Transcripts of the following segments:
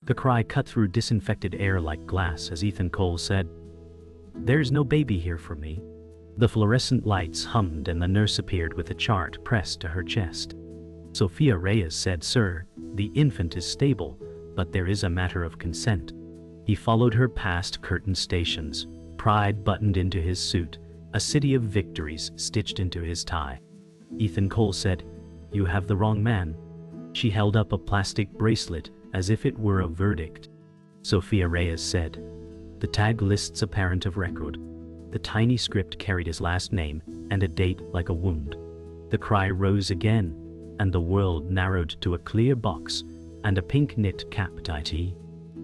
The cry cut through disinfected air like glass as Ethan Cole said, "There's no baby here for me." The fluorescent lights hummed and the nurse appeared with a chart pressed to her chest. Sophia Reyes said, "Sir, the infant is stable, but there is a matter of consent." He followed her past curtain stations, pride buttoned into his suit, a city of victories stitched into his tie. Ethan Cole said, "You have the wrong man." She held up a plastic bracelet as if it were a verdict. Sophia Reyes said, "The tag lists a parent of record." The tiny script carried his last name and a date like a wound. The cry rose again, and the world narrowed to a clear box and a pink knit capped IT.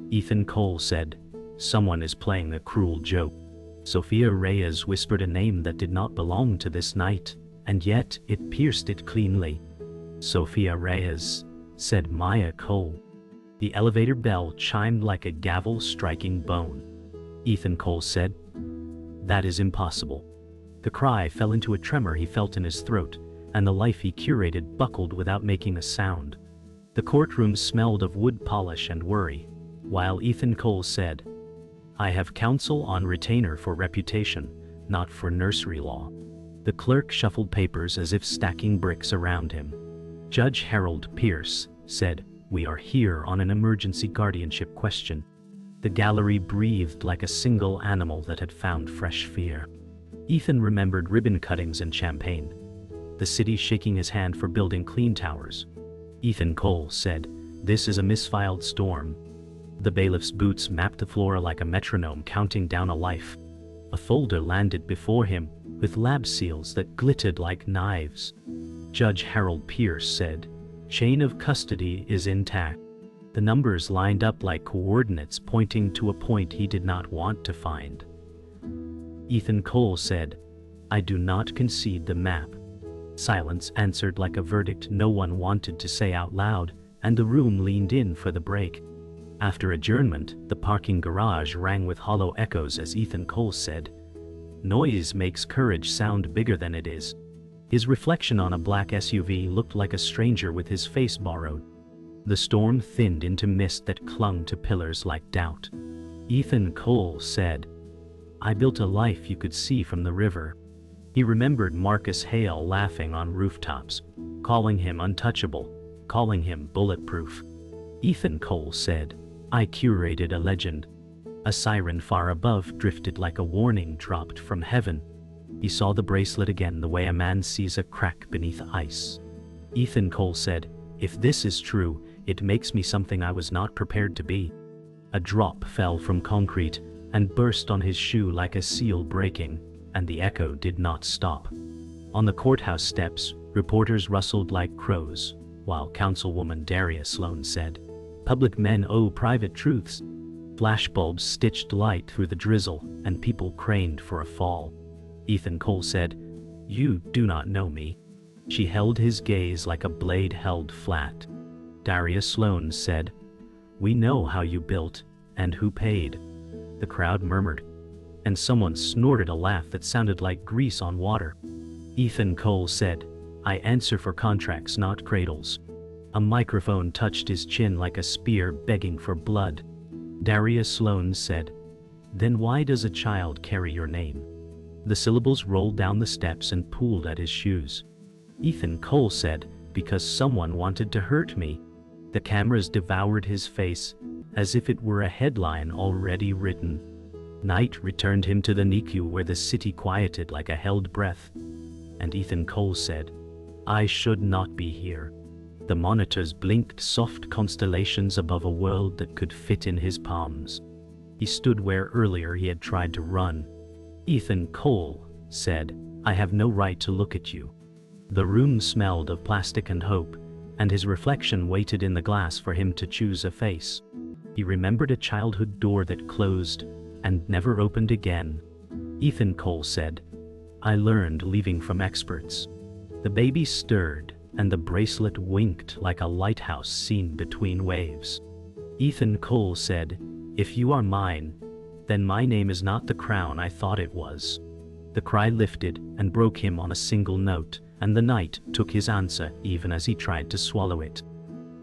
Ethan Cole said, "Someone is playing a cruel joke." Sophia Reyes whispered a name that did not belong to this night, and yet it pierced it cleanly. "Sophia Reyes," said Maya Cole. The elevator bell chimed like a gavel striking bone. Ethan Cole said, "That is impossible." The cry fell into a tremor he felt in his throat, and the life he curated buckled without making a sound. The courtroom smelled of wood polish and worry, while Ethan Cole said, "I have counsel on retainer for reputation, not for nursery law." The clerk shuffled papers as if stacking bricks around him. Judge Harold Pierce said, "We are here on an emergency guardianship question." The gallery breathed like a single animal that had found fresh fear. Ethan remembered ribbon cuttings and champagne, the city shaking his hand for building clean towers. Ethan Cole said, "This is a misfiled storm." The bailiff's boots mapped the floor like a metronome counting down a life. A folder landed before him, with lab seals that glittered like knives. Judge Harold Pierce said, "Chain of custody is intact." The numbers lined up like coordinates pointing to a point he did not want to find. Ethan Cole said, "I do not concede the map." Silence answered like a verdict no one wanted to say out loud, and the room leaned in for the break. After adjournment, the parking garage rang with hollow echoes as Ethan Cole said, "Noise makes courage sound bigger than it is." His reflection on a black SUV looked like a stranger with his face borrowed. The storm thinned into mist that clung to pillars like doubt. Ethan Cole said, "I built a life you could see from the river." He remembered Marcus Hale laughing on rooftops, calling him untouchable, calling him bulletproof. Ethan Cole said, "I curated a legend." A siren far above drifted like a warning dropped from heaven. He saw the bracelet again the way a man sees a crack beneath ice. Ethan Cole said, "If this is true, it makes me something I was not prepared to be." A drop fell from concrete and burst on his shoe like a seal breaking, and the echo did not stop. On the courthouse steps, reporters rustled like crows, while Councilwoman Daria Sloan said, "Public men owe private truths." Flashbulbs stitched light through the drizzle, and people craned for a fall. Ethan Cole said, "You do not know me." She held his gaze like a blade held flat. Daria Sloan said, "We know how you built, and who paid." The crowd murmured, and someone snorted a laugh that sounded like grease on water. Ethan Cole said, "I answer for contracts, not cradles." A microphone touched his chin like a spear begging for blood. Daria Sloan said, "Then why does a child carry your name?" The syllables rolled down the steps and pooled at his shoes. Ethan Cole said, "Because someone wanted to hurt me." The cameras devoured his face, as if it were a headline already written. Night returned him to the NICU where the city quieted like a held breath. And Ethan Cole said, "I should not be here." The monitors blinked soft constellations above a world that could fit in his palms. He stood where earlier he had tried to run. Ethan Cole said, "I have no right to look at you." The room smelled of plastic and hope, and his reflection waited in the glass for him to choose a face. He remembered a childhood door that closed and never opened again. Ethan Cole said, "I learned leaving from experts." The baby stirred, and the bracelet winked like a lighthouse seen between waves. Ethan Cole said, "If you are mine, then my name is not the crown I thought it was." The cry lifted and broke him on a single note, and the night took his answer even as he tried to swallow it.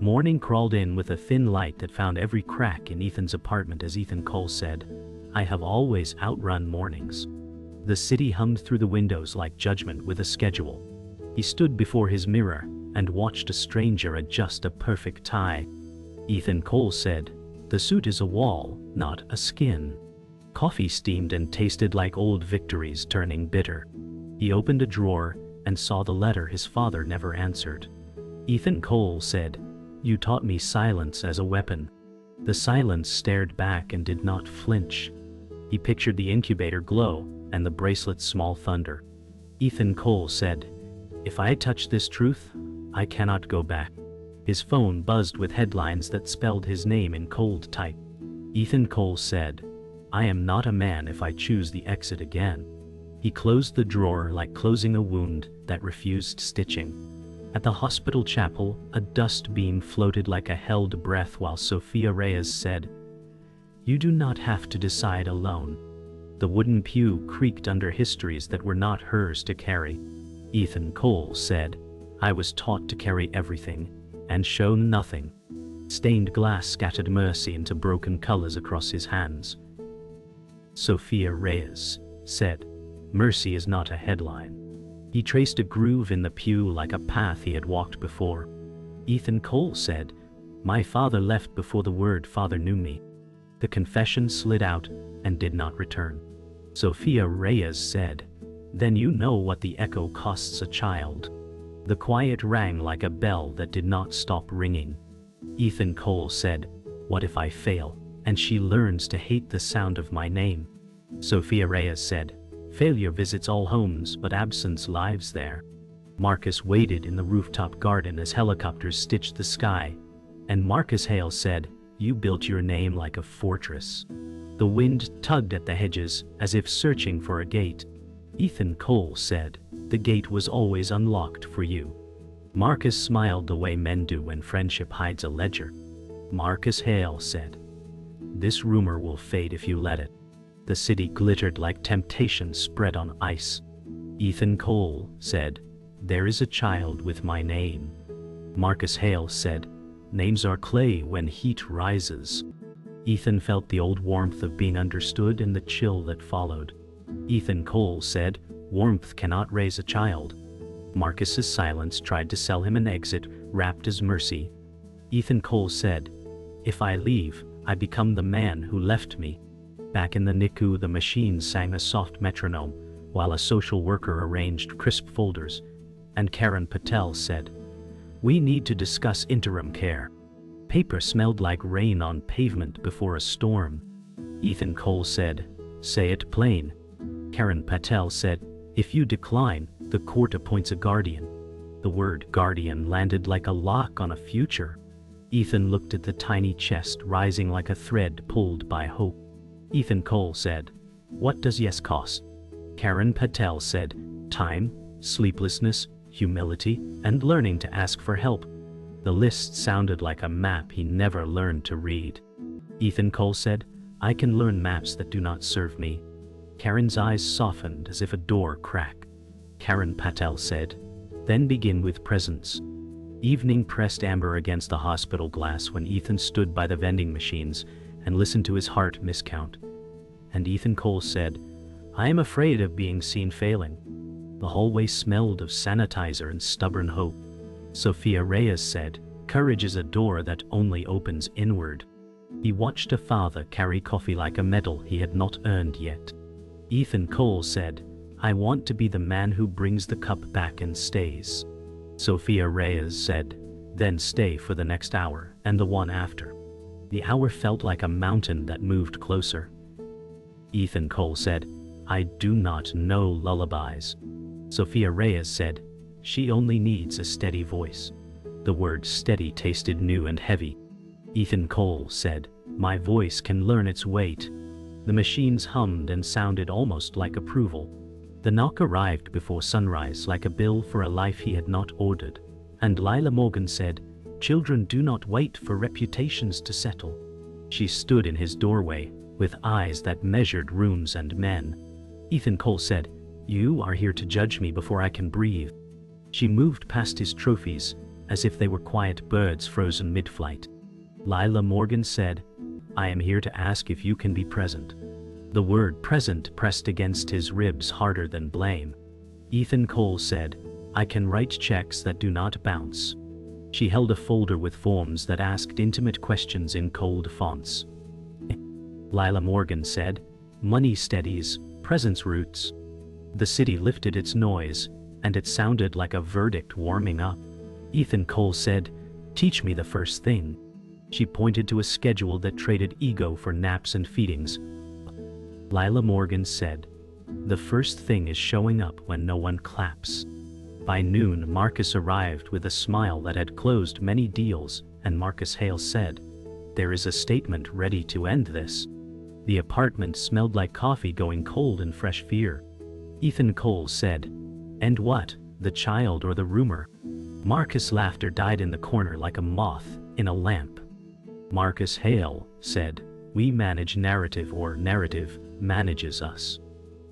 Morning crawled in with a thin light that found every crack in Ethan's apartment as Ethan Cole said, "I have always outrun mornings." The city hummed through the windows like judgment with a schedule. He stood before his mirror and watched a stranger adjust a perfect tie. Ethan Cole said, "The suit is a wall, not a skin." Coffee steamed and tasted like old victories turning bitter. He opened a drawer and saw the letter his father never answered. Ethan Cole said, "You taught me silence as a weapon." The silence stared back and did not flinch. He pictured the incubator glow and the bracelet's small thunder. Ethan Cole said, "If I touch this truth, I cannot go back." His phone buzzed with headlines that spelled his name in cold type. Ethan Cole said, "I am not a man if I choose the exit again." He closed the drawer like closing a wound that refused stitching. At the hospital chapel, a dust beam floated like a held breath while Sophia Reyes said, "You do not have to decide alone." The wooden pew creaked under histories that were not hers to carry. Ethan Cole said, "I was taught to carry everything and show nothing." Stained glass scattered mercy into broken colors across his hands. Sophia Reyes said, "Mercy is not a headline." He traced a groove in the pew like a path he had walked before. Ethan Cole said, "My father left before the word father knew me." The confession slid out and did not return. Sophia Reyes said, "Then you know what the echo costs a child." The quiet rang like a bell that did not stop ringing. Ethan Cole said, "What if I fail, and she learns to hate the sound of my name?" Sophia Reyes said, "Failure visits all homes, but absence lives there." Marcus waited in the rooftop garden as helicopters stitched the sky, and Marcus Hale said, "You built your name like a fortress." The wind tugged at the hedges as if searching for a gate. Ethan Cole said, "The gate was always unlocked for you." Marcus smiled the way men do when friendship hides a ledger. Marcus Hale said, "This rumor will fade if you let it." The city glittered like temptation spread on ice. Ethan Cole said, "There is a child with my name." Marcus Hale said, "Names are clay when heat rises." Ethan felt the old warmth of being understood and the chill that followed. Ethan Cole said, "Warmth cannot raise a child." Marcus's silence tried to sell him an exit wrapped as mercy. Ethan Cole said, "If I leave, I become the man who left me." Back in the NICU, the machine sang a soft metronome while a social worker arranged crisp folders, and Karen Patel said, "We need to discuss interim care." Paper smelled like rain on pavement before a storm. Ethan Cole said, "Say it plain." Karen Patel said, "If you decline, the court appoints a guardian." The word guardian landed like a lock on a future. Ethan looked at the tiny chest rising like a thread pulled by hope. Ethan Cole said, "What does yes cost?" Karen Patel said, "Time, sleeplessness, humility, and learning to ask for help." The list sounded like a map he never learned to read. Ethan Cole said, "I can learn maps that do not serve me." Karen's eyes softened as if a door cracked. Karen Patel said, "Then begin with presence." Evening pressed amber against the hospital glass when Ethan stood by the vending machines and listened to his heart miscount. And Ethan Cole said, "I am afraid of being seen failing." The hallway smelled of sanitizer and stubborn hope. Sophia Reyes said, "Courage is a door that only opens inward." He watched a father carry coffee like a medal he had not earned yet. Ethan Cole said, "I want to be the man who brings the cup back and stays." Sophia Reyes said, "Then stay for the next hour and the one after." The hour felt like a mountain that moved closer. Ethan Cole said, "I do not know lullabies." Sophia Reyes said, "She only needs a steady voice." The word steady tasted new and heavy. Ethan Cole said, "My voice can learn its weight." The machines hummed and sounded almost like approval. The knock arrived before sunrise like a bill for a life he had not ordered. And Lila Morgan said, "Children do not wait for reputations to settle." She stood in his doorway, with eyes that measured rooms and men. Ethan Cole said, "You are here to judge me before I can breathe." She moved past his trophies as if they were quiet birds frozen mid-flight. Lila Morgan said, "I am here to ask if you can be present." The word present pressed against his ribs harder than blame. Ethan Cole said, "I can write checks that do not bounce." She held a folder with forms that asked intimate questions in cold fonts. Lila Morgan said, "Money steadies, presence roots." The city lifted its noise, and it sounded like a verdict warming up. Ethan Cole said, "Teach me the first thing." She pointed to a schedule that traded ego for naps and feedings. Lila Morgan said, "The first thing is showing up when no one claps." By noon, Marcus arrived with a smile that had closed many deals, and Marcus Hale said, "There is a statement ready to end this." The apartment smelled like coffee going cold in fresh fear. Ethan Cole said, "And what, the child or the rumor?" Marcus' laughter died in the corner like a moth in a lamp. Marcus Hale said, "We manage narrative, or narrative manages us."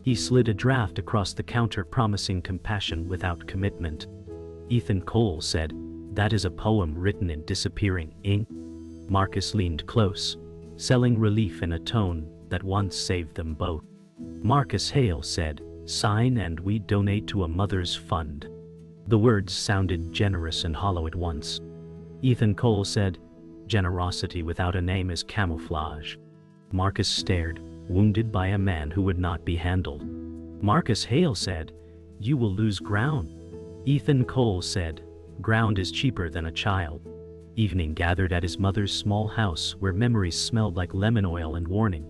He slid a draft across the counter promising compassion without commitment. Ethan Cole said, "That is a poem written in disappearing ink." Marcus leaned close, selling relief in a tone that once saved them both. Marcus Hale said, "Sign and we donate to a mother's fund." The words sounded generous and hollow at once. Ethan Cole said, "Generosity without a name is camouflage." Marcus stared, wounded by a man who would not be handled. Marcus Hale said, "You will lose ground." Ethan Cole said, "Ground is cheaper than a child." Evening gathered at his mother's small house where memories smelled like lemon oil and warning.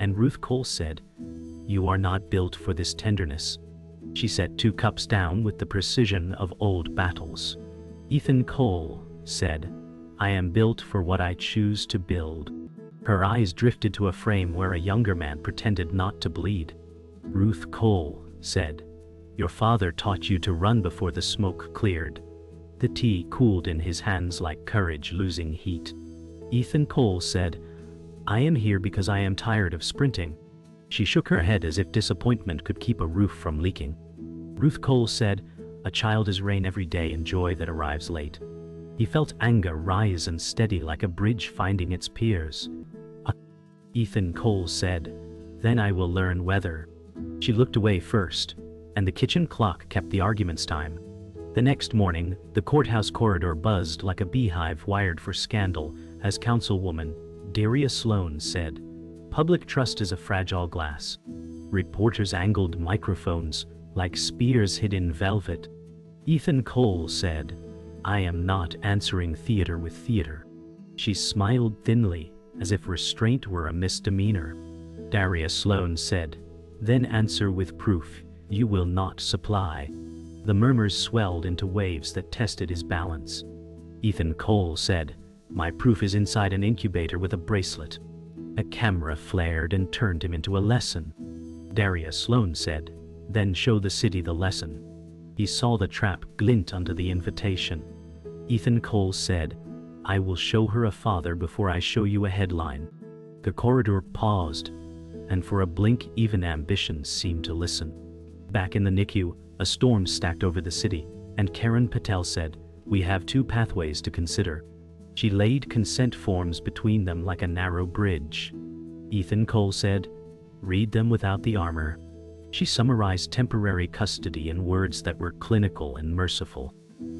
And Ruth Cole said, "You are not built for this tenderness." She set 2 cups down with the precision of old battles. Ethan Cole said, "I am built for what I choose to build." Her eyes drifted to a frame where a younger man pretended not to bleed. Ruth Cole said, "Your father taught you to run before the smoke cleared." The tea cooled in his hands like courage losing heat. Ethan Cole said, "I am here because I am tired of sprinting." She shook her head as if disappointment could keep a roof from leaking. Ruth Cole said, "A child is rain every day and joy that arrives late." He felt anger rise and steady like a bridge finding its piers. Ethan Cole said, "Then I will learn whether." She looked away first, and the kitchen clock kept the argument's time. The next morning, the courthouse corridor buzzed like a beehive wired for scandal as Councilwoman Daria Sloan said, "Public trust is a fragile glass." Reporters angled microphones like spears hid in velvet. Ethan Cole said, "I am not answering theater with theater." She smiled thinly, as if restraint were a misdemeanor. Daria Sloan said, "Then answer with proof you will not supply." The murmurs swelled into waves that tested his balance. Ethan Cole said, "My proof is inside an incubator with a bracelet." A camera flared and turned him into a lesson. Daria Sloan said, "Then show the city the lesson." He saw the trap glint under the invitation. Ethan Cole said, "I will show her a father before I show you a headline." The corridor paused, and for a blink even ambition seemed to listen. Back in the NICU, a storm stacked over the city, and Karen Patel said, "We have 2 pathways to consider." She laid consent forms between them like a narrow bridge. Ethan Cole said, "Read them without the armor." She summarized temporary custody in words that were clinical and merciful.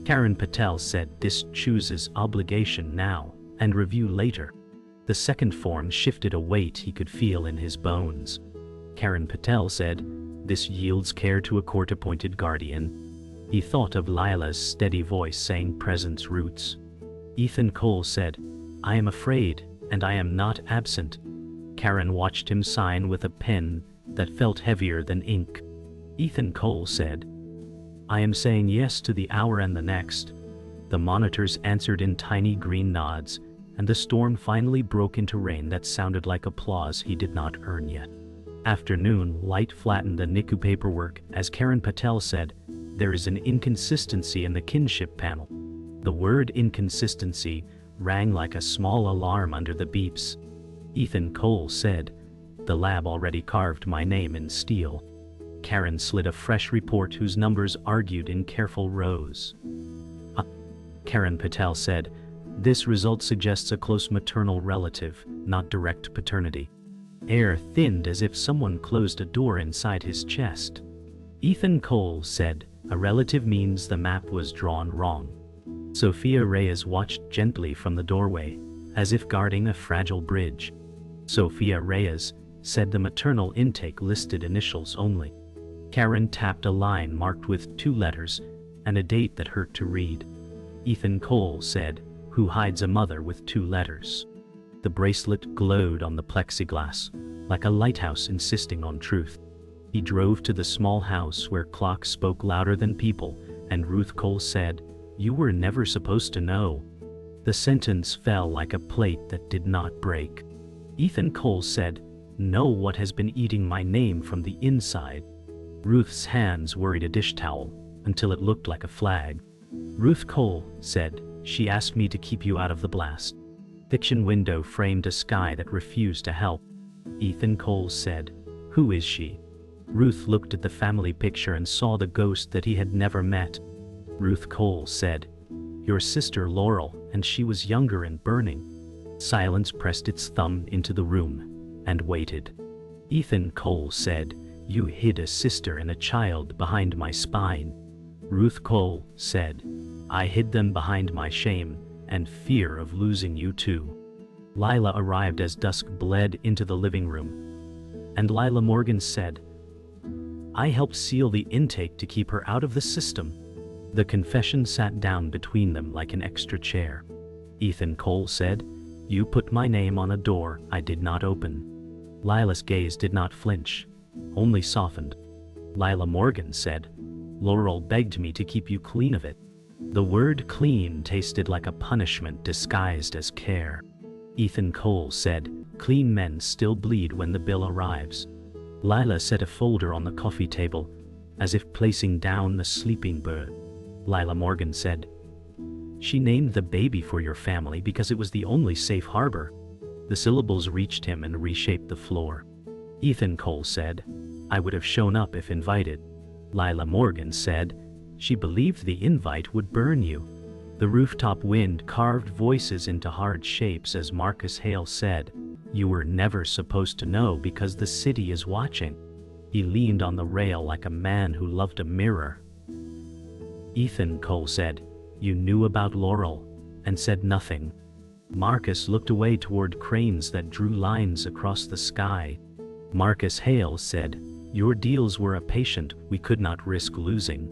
Karen Patel said, "This chooses obligation now, and review later." The second form shifted a weight he could feel in his bones. Karen Patel said, "This yields care to a court-appointed guardian." He thought of Lila's steady voice saying presence roots. Ethan Cole said, "I am afraid, and I am not absent." Karen watched him sign with a pen that felt heavier than ink. Ethan Cole said, "I am saying yes to the hour and the next." The monitors answered in tiny green nods, and the storm finally broke into rain that sounded like applause he did not earn yet. Afternoon light flattened the NICU paperwork as Karen Patel said, "There is an inconsistency in the kinship panel." The word inconsistency rang like a small alarm under the beeps. Ethan Cole said, "The lab already carved my name in steel." Karen slid a fresh report whose numbers argued in careful rows. Karen Patel said, "This result suggests a close maternal relative, not direct paternity." Air thinned as if someone closed a door inside his chest. Ethan Cole said, "A relative means the map was drawn wrong." Sophia Reyes watched gently from the doorway, as if guarding a fragile bridge. Sophia Reyes said the maternal intake listed initials only. Karen tapped a line marked with 2 letters and a date that hurt to read. Ethan Cole said, "Who hides a mother with 2 letters?" The bracelet glowed on the plexiglass, like a lighthouse insisting on truth. He drove to the small house where clocks spoke louder than people, and Ruth Cole said, "You were never supposed to know." The sentence fell like a plate that did not break. Ethan Cole said, "Know what has been eating my name from the inside." Ruth's hands worried a dish towel until it looked like a flag. Ruth Cole said, "She asked me to keep you out of the blast." Fiction window framed a sky that refused to help. Ethan Cole said, "Who is she?" Ruth looked at the family picture and saw the ghost that he had never met. Ruth Cole said, "Your sister Laurel, and she was younger and burning." Silence pressed its thumb into the room and waited. Ethan Cole said, "You hid a sister and a child behind my spine." Ruth Cole said, "I hid them behind my shame and fear of losing you too." Lila arrived as dusk bled into the living room, and Lila Morgan said, "I helped seal the intake to keep her out of the system." The confession sat down between them like an extra chair. Ethan Cole said, "You put my name on a door I did not open." Lila's gaze did not flinch, only softened. Lila Morgan said, "Laurel begged me to keep you clean of it." The word clean tasted like a punishment disguised as care. Ethan Cole said, "Clean men still bleed when the bill arrives." Lila set a folder on the coffee table, as if placing down the sleeping bird. Lila Morgan said, "She named the baby for your family because it was the only safe harbor." The syllables reached him and reshaped the floor. Ethan Cole said, "I would have shown up if invited." Lila Morgan said, "She believed the invite would burn you." The rooftop wind carved voices into hard shapes as Marcus Hale said, "You were never supposed to know because the city is watching." He leaned on the rail like a man who loved a mirror. Ethan Cole said, "You knew about Laurel and said nothing." Marcus looked away toward cranes that drew lines across the sky. Marcus Hale said, "Your deals were a patient we could not risk losing."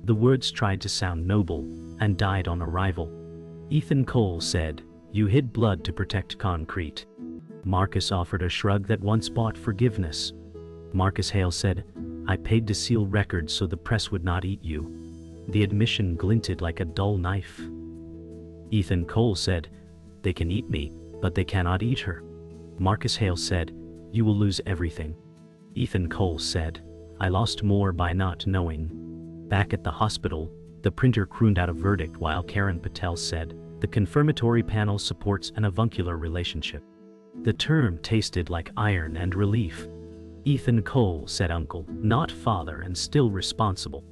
The words tried to sound noble and died on arrival. Ethan Cole said, "You hid blood to protect concrete." Marcus offered a shrug that once bought forgiveness. Marcus Hale said, "I paid to seal records so the press would not eat you." The admission glinted like a dull knife. Ethan Cole said, "They can eat me, but they cannot eat her." Marcus Hale said, "You will lose everything." Ethan Cole said, "I lost more by not knowing." Back at the hospital, the printer crooned out a verdict while Karen Patel said, "The confirmatory panel supports an avuncular relationship." The term tasted like iron and relief. Ethan Cole said uncle, not father, and still responsible.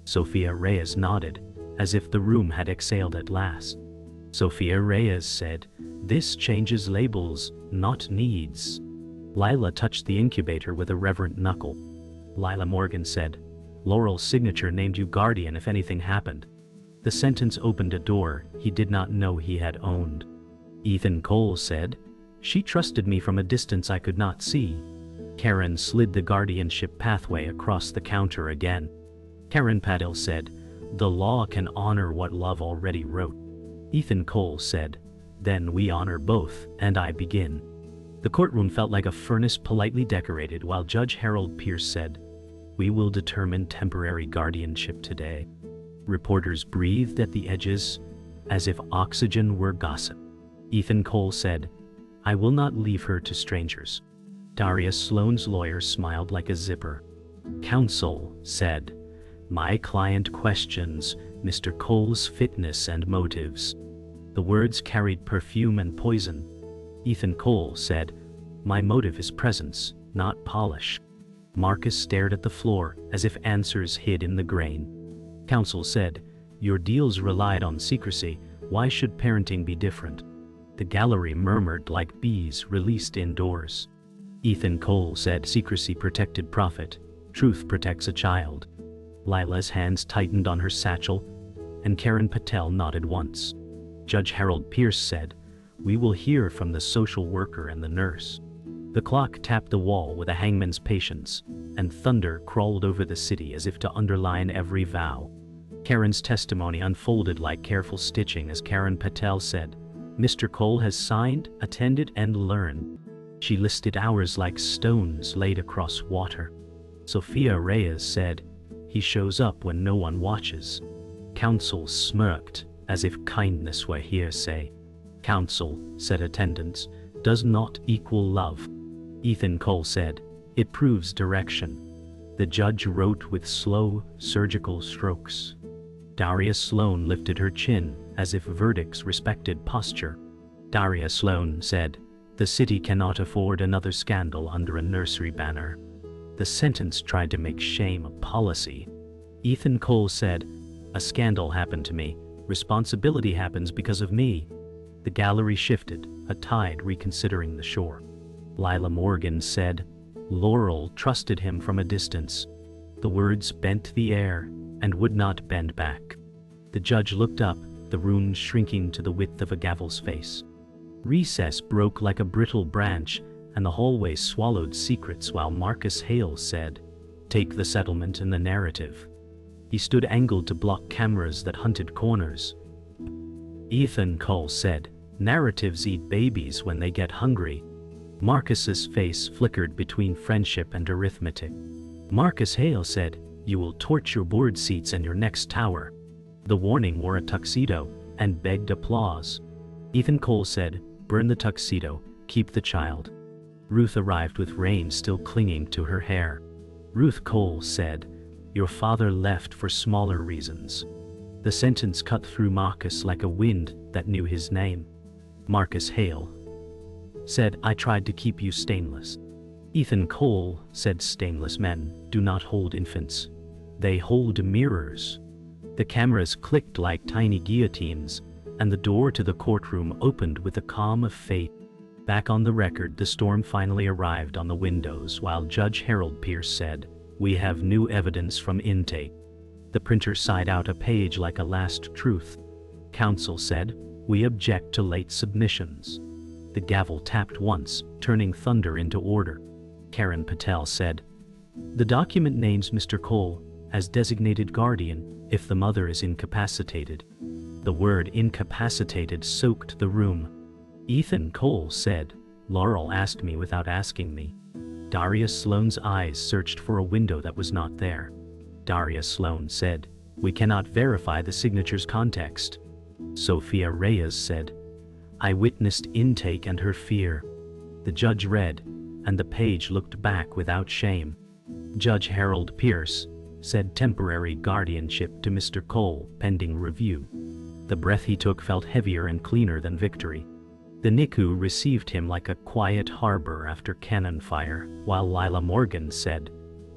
Sophia Reyes nodded, as if the room had exhaled at last. Sophia Reyes said, "This changes labels, not needs." Lila touched the incubator with a reverent knuckle. Lila Morgan said, "Laurel's signature named you guardian if anything happened." The sentence opened a door he did not know he had owned. Ethan Cole said, "She trusted me from a distance I could not see." Karen slid the guardianship pathway across the counter again. Karen Patel said, "The law can honor what love already wrote." Ethan Cole said, "Then we honor both, and I begin." The courtroom felt like a furnace politely decorated while Judge Harold Pierce said, "We will determine temporary guardianship today." Reporters breathed at the edges, as if oxygen were gossip. Ethan Cole said, "I will not leave her to strangers." Darius Sloan's lawyer smiled like a zipper. Counsel said, "My client questions Mr. Cole's fitness and motives." The words carried perfume and poison. Ethan Cole said, "My motive is presence, not polish." Marcus stared at the floor as if answers hid in the grain. Counsel said, Your deals relied on secrecy. Why should parenting be different? The gallery murmured like bees released indoors. Ethan Cole said secrecy protected profit. Truth protects a child. Lila's hands tightened on her satchel, and Karen Patel nodded once. Judge Harold Pierce said, "We will hear from the social worker and the nurse." The clock tapped the wall with a hangman's patience, and thunder crawled over the city as if to underline every vow. Karen's testimony unfolded like careful stitching as Karen Patel said, "Mr. Cole has signed, attended, and learned." She listed hours like stones laid across water. Sophia Reyes said, "He shows up when no one watches." Counsel smirked, as if kindness were hearsay. "Counsel," said attendants, "does not equal love." Ethan Cole said, "It proves direction." The judge wrote with slow, surgical strokes. Daria Sloan lifted her chin, as if verdicts respected posture. Daria Sloan said, "The city cannot afford another scandal under a nursery banner." The sentence tried to make shame a policy. Ethan Cole said, "A scandal happened to me. Responsibility happens because of me." The gallery shifted, a tide reconsidering the shore. Lila Morgan said, "Laurel trusted him from a distance." The words bent the air and would not bend back. The judge looked up, the room shrinking to the width of a gavel's face. Recess broke like a brittle branch, and the hallway swallowed secrets while Marcus Hale said, "Take the settlement and the narrative." He stood angled to block cameras that hunted corners. Ethan Cole said, "Narratives eat babies when they get hungry." Marcus's face flickered between friendship and arithmetic. Marcus Hale said, "You will torch your board seats and your next tower." The warning wore a tuxedo and begged applause. Ethan Cole said, "Burn the tuxedo, keep the child." Ruth arrived with rain still clinging to her hair. Ruth Cole said, "Your father left for smaller reasons." The sentence cut through Marcus like a wind that knew his name. Marcus Hale said, "I tried to keep you stainless." Ethan Cole said, "Stainless men do not hold infants. They hold mirrors." The cameras clicked like tiny guillotines, and the door to the courtroom opened with the calm of fate. Back on the record, the storm finally arrived on the windows while Judge Harold Pierce said, "We have new evidence from intake." The printer sighed out a page like a last truth. Counsel said, "We object to late submissions." The gavel tapped once, turning thunder into order. Karen Patel said, "The document names Mr. Cole as designated guardian if the mother is incapacitated." The word incapacitated soaked the room. Ethan Cole said, "Laurel asked me without asking me." Daria Sloan's eyes searched for a window that was not there. Daria Sloan said, "We cannot verify the signature's context." Sophia Reyes said, "I witnessed intake and her fear." The judge read, and the page looked back without shame. Judge Harold Pierce said, "Temporary guardianship to Mr. Cole, pending review." The breath he took felt heavier and cleaner than victory. The NICU received him like a quiet harbor after cannon fire, while Lila Morgan said,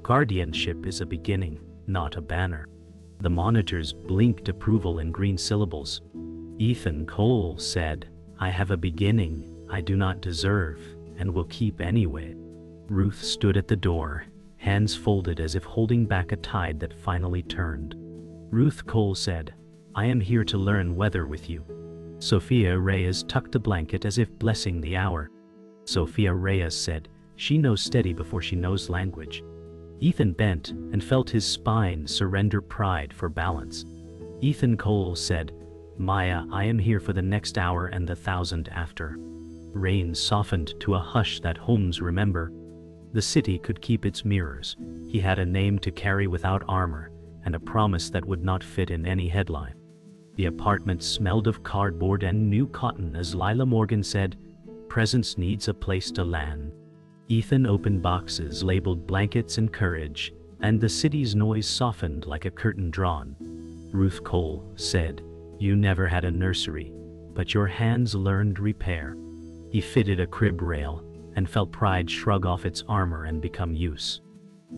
"Guardianship is a beginning, not a banner." The monitors blinked approval in green syllables. Ethan Cole said, "I have a beginning I do not deserve, and will keep anyway." Ruth stood at the door, hands folded as if holding back a tide that finally turned. Ruth Cole said, "I am here to learn weather with you." Sophia Reyes tucked a blanket as if blessing the hour. Sophia Reyes said, "She knows steady before she knows language." Ethan bent and felt his spine surrender pride for balance. Ethan Cole said, "Maya, I am here for the next hour and the 1,000 after." Rain softened to a hush that homes remember. The city could keep its mirrors. He had a name to carry without armor, and a promise that would not fit in any headline. The apartment smelled of cardboard and new cotton as Lila Morgan said, "Presence needs a place to land." Ethan opened boxes labeled blankets and courage, and the city's noise softened like a curtain drawn. Ruth Cole said, "You never had a nursery, but your hands learned repair." He fitted a crib rail and felt pride shrug off its armor and become use.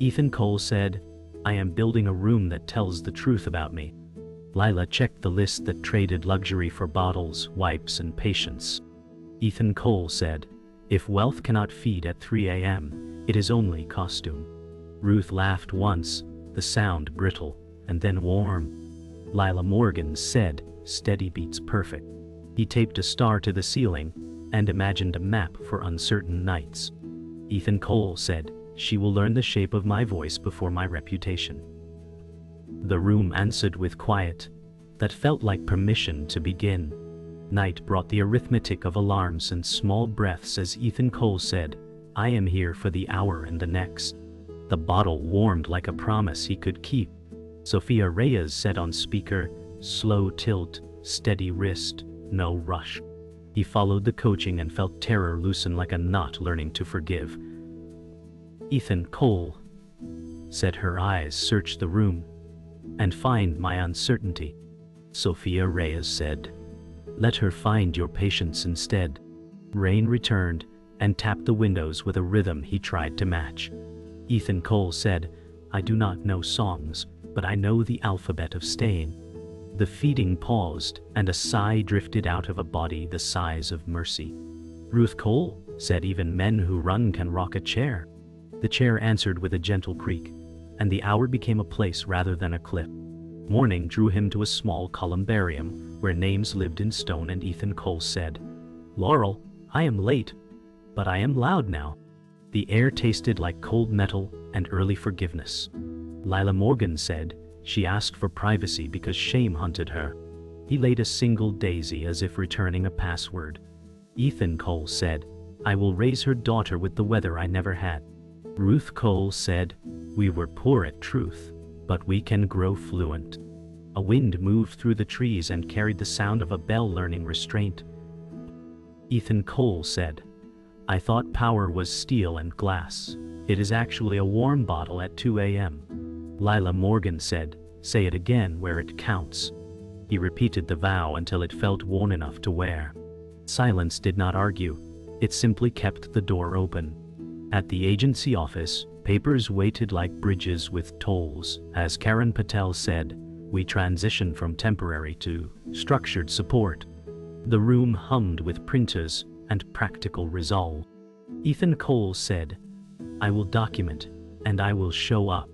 Ethan Cole said, "I am building a room that tells the truth about me." Lila checked the list that traded luxury for bottles, wipes, and patience. Ethan Cole said, "If wealth cannot feed at 3 a.m., it is only costume." Ruth laughed once, the sound brittle, and then warm. Lila Morgan said, "Steady beats perfect." He taped a star to the ceiling and imagined a map for uncertain nights. Ethan Cole said, "She will learn the shape of my voice before my reputation." The room answered with quiet that felt like permission to begin. Night brought the arithmetic of alarms and small breaths as Ethan Cole said, "I am here for the hour and the next." The bottle warmed like a promise he could keep. Sophia Reyes said on speaker, "Slow tilt, steady wrist, no rush." He followed the coaching and felt terror loosen like a knot learning to forgive. "Ethan Cole," said her eyes search the room, "and find my uncertainty." Sophia Reyes said, "Let her find your patience instead." Rain returned and tapped the windows with a rhythm he tried to match. Ethan Cole said, "I do not know songs, but I know the alphabet of staying." The feeding paused, and a sigh drifted out of a body the size of mercy. Ruth Cole said, "Even men who run can rock a chair." The chair answered with a gentle creak, and the hour became a place rather than a clip. Morning drew him to a small columbarium where names lived in stone, and Ethan Cole said, "Laurel, I am late, but I am loud now." The air tasted like cold metal and early forgiveness. Lila Morgan said, "She asked for privacy because shame hunted her." He laid a single daisy as if returning a password. Ethan Cole said, "I will raise her daughter with the weather I never had." Ruth Cole said, "We were poor at truth, but we can grow fluent." A wind moved through the trees and carried the sound of a bell learning restraint. Ethan Cole said, "I thought power was steel and glass. It is actually a warm bottle at 2 a.m. Lila Morgan said, "Say it again where it counts." He repeated the vow until it felt worn enough to wear. Silence did not argue. It simply kept the door open. At the agency office, papers waited like bridges with tolls. As Karen Patel said, "We transitioned from temporary to structured support." The room hummed with printers and practical resolve. Ethan Cole said, "I will document, and I will show up."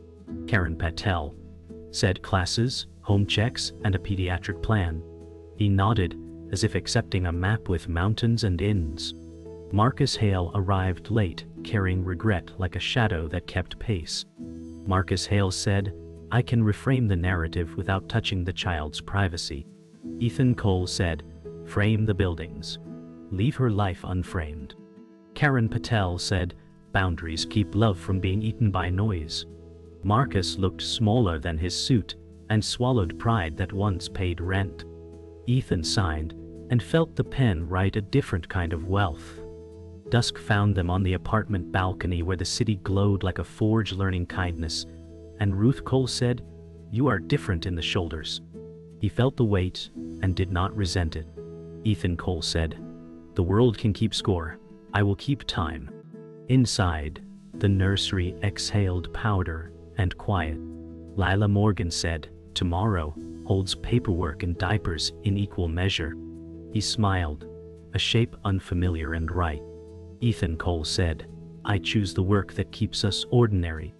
Karen Patel said, "Classes, home checks, and a pediatric plan." He nodded, as if accepting a map with mountains and inns. Marcus Hale arrived late, carrying regret like a shadow that kept pace. Marcus Hale said, "I can reframe the narrative without touching the child's privacy." Ethan Cole said, "Frame the buildings. Leave her life unframed." Karen Patel said, "Boundaries keep love from being eaten by noise." Marcus looked smaller than his suit and swallowed pride that once paid rent. Ethan signed and felt the pen write a different kind of wealth. Dusk found them on the apartment balcony where the city glowed like a forge learning kindness, and Ruth Cole said, "You are different in the shoulders." He felt the weight and did not resent it. Ethan Cole said, "The world can keep score. I will keep time." Inside, the nursery exhaled powder and quiet. Lila Morgan said, "Tomorrow holds paperwork and diapers in equal measure." He smiled, a shape unfamiliar and right. Ethan Cole said, "I choose the work that keeps us ordinary."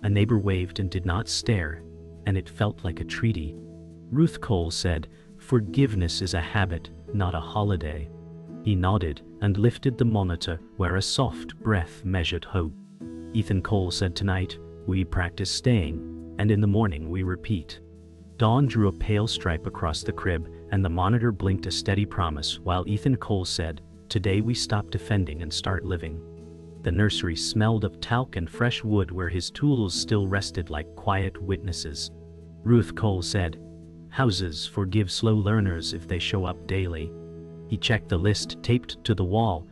A neighbor waved and did not stare, and it felt like a treaty. Ruth Cole said, "Forgiveness is a habit, not a holiday." He nodded and lifted the monitor where a soft breath measured hope. Ethan Cole said, "Tonight, we practice staying, and in the morning we repeat." Dawn drew a pale stripe across the crib, and the monitor blinked a steady promise while Ethan Cole said, "Today we stop defending and start living." The nursery smelled of talc and fresh wood where his tools still rested like quiet witnesses. Ruth Cole said, "Houses forgive slow learners if they show up daily." He checked the list taped to the wall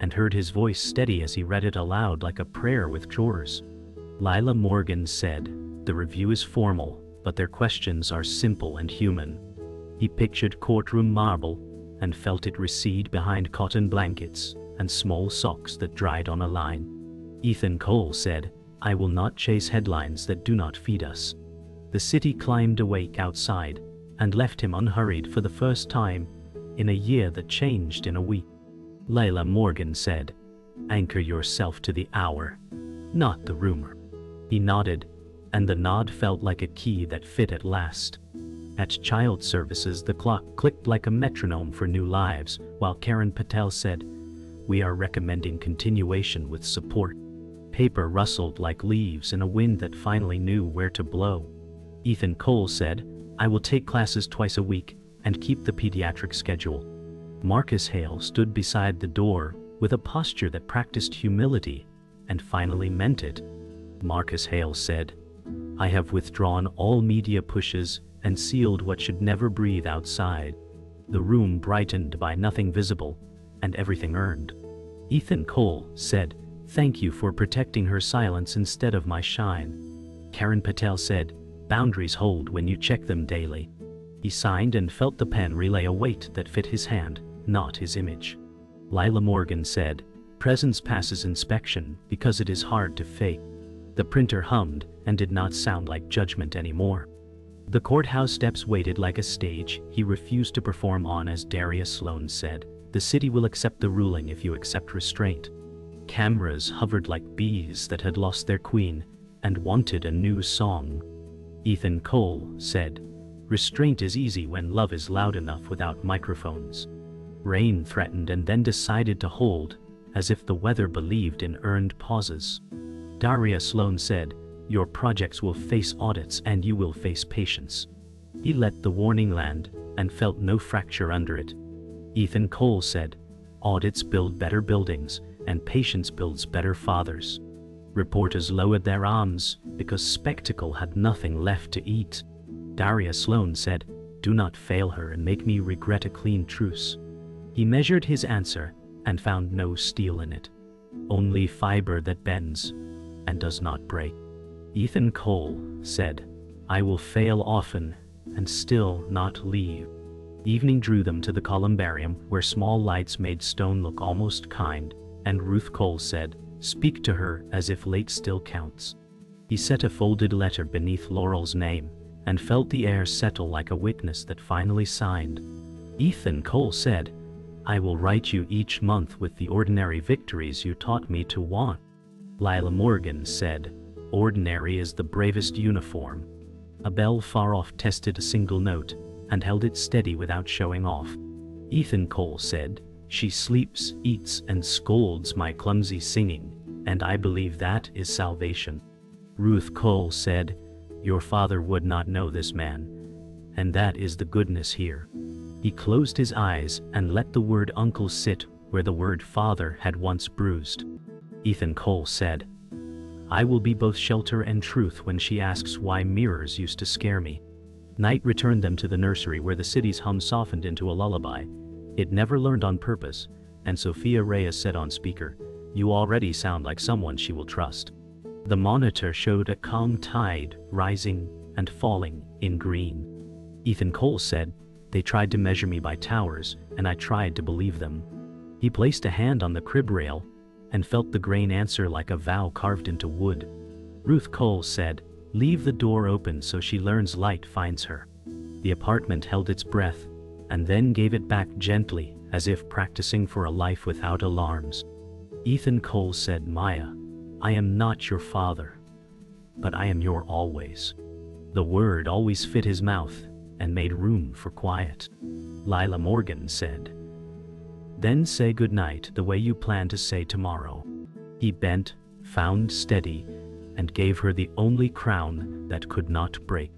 and heard his voice steady as he read it aloud like a prayer with chores. Lila Morgan said, "The review is formal, but their questions are simple and human." He pictured courtroom marble and felt it recede behind cotton blankets and small socks that dried on a line. Ethan Cole said, "I will not chase headlines that do not feed us." The city climbed awake outside, and left him unhurried for the first time in a year that changed in a week. Layla Morgan said, "Anchor yourself to the hour, not the rumor." He nodded, and the nod felt like a key that fit at last. At Child Services, the clock clicked like a metronome for new lives, while Karen Patel said, "We are recommending continuation with support." Paper rustled like leaves in a wind that finally knew where to blow. Ethan Cole said, "I will take classes twice a week and keep the pediatric schedule." Marcus Hale stood beside the door with a posture that practiced humility and finally meant it. Marcus Hale said, "I have withdrawn all media pushes and sealed what should never breathe outside." The room brightened by nothing visible and everything earned. Ethan Cole said, "Thank you for protecting her silence instead of my shine." Karen Patel said, "Boundaries hold when you check them daily." He signed and felt the pen relay a weight that fit his hand, not his image. Lila Morgan said, "Presence passes inspection because it is hard to fake." The printer hummed and did not sound like judgment anymore. The courthouse steps waited like a stage he refused to perform on as Darius Sloan said, "The city will accept the ruling if you accept restraint." Cameras hovered like bees that had lost their queen and wanted a new song. Ethan Cole said, "Restraint is easy when love is loud enough without microphones." Rain threatened and then decided to hold, as if the weather believed in earned pauses. Daria Sloan said, "Your projects will face audits and you will face patience." He let the warning land and felt no fracture under it. Ethan Cole said, "Audits build better buildings and patience builds better fathers." Reporters lowered their arms because spectacle had nothing left to eat. Daria Sloan said, "Do not fail her and make me regret a clean truce." He measured his answer and found no steel in it, only fiber that bends and does not break. Ethan Cole said, "I will fail often and still not leave." Evening drew them to the columbarium where small lights made stone look almost kind, and Ruth Cole said, "Speak to her as if late still counts." He set a folded letter beneath Laurel's name and felt the air settle like a witness that finally signed. Ethan Cole said, "I will write you each month with the ordinary victories you taught me to want." Lila Morgan said, "Ordinary is the bravest uniform." A bell far off tested a single note and held it steady without showing off. Ethan Cole said, "She sleeps, eats, and scolds my clumsy singing, and I believe that is salvation." Ruth Cole said, "Your father would not know this man, and that is the goodness here." He closed his eyes and let the word uncle sit where the word father had once bruised. Ethan Cole said, "I will be both shelter and truth when she asks why mirrors used to scare me." Night returned them to the nursery where the city's hum softened into a lullaby. It never learned on purpose, and Sophia Reyes said on speaker, "You already sound like someone she will trust." The monitor showed a calm tide rising and falling in green. Ethan Cole said, "They tried to measure me by towers, and I tried to believe them." He placed a hand on the crib rail and felt the grain answer like a vow carved into wood. Ruth Cole said, "Leave the door open so she learns light finds her." The apartment held its breath and then gave it back gently, as if practicing for a life without alarms. Ethan Cole said, "Maya, I am not your father, but I am your always." The word always fit his mouth and made room for quiet. Lila Morgan said, "Then say goodnight the way you plan to say tomorrow." He bent, found steady, and gave her the only crown that could not break.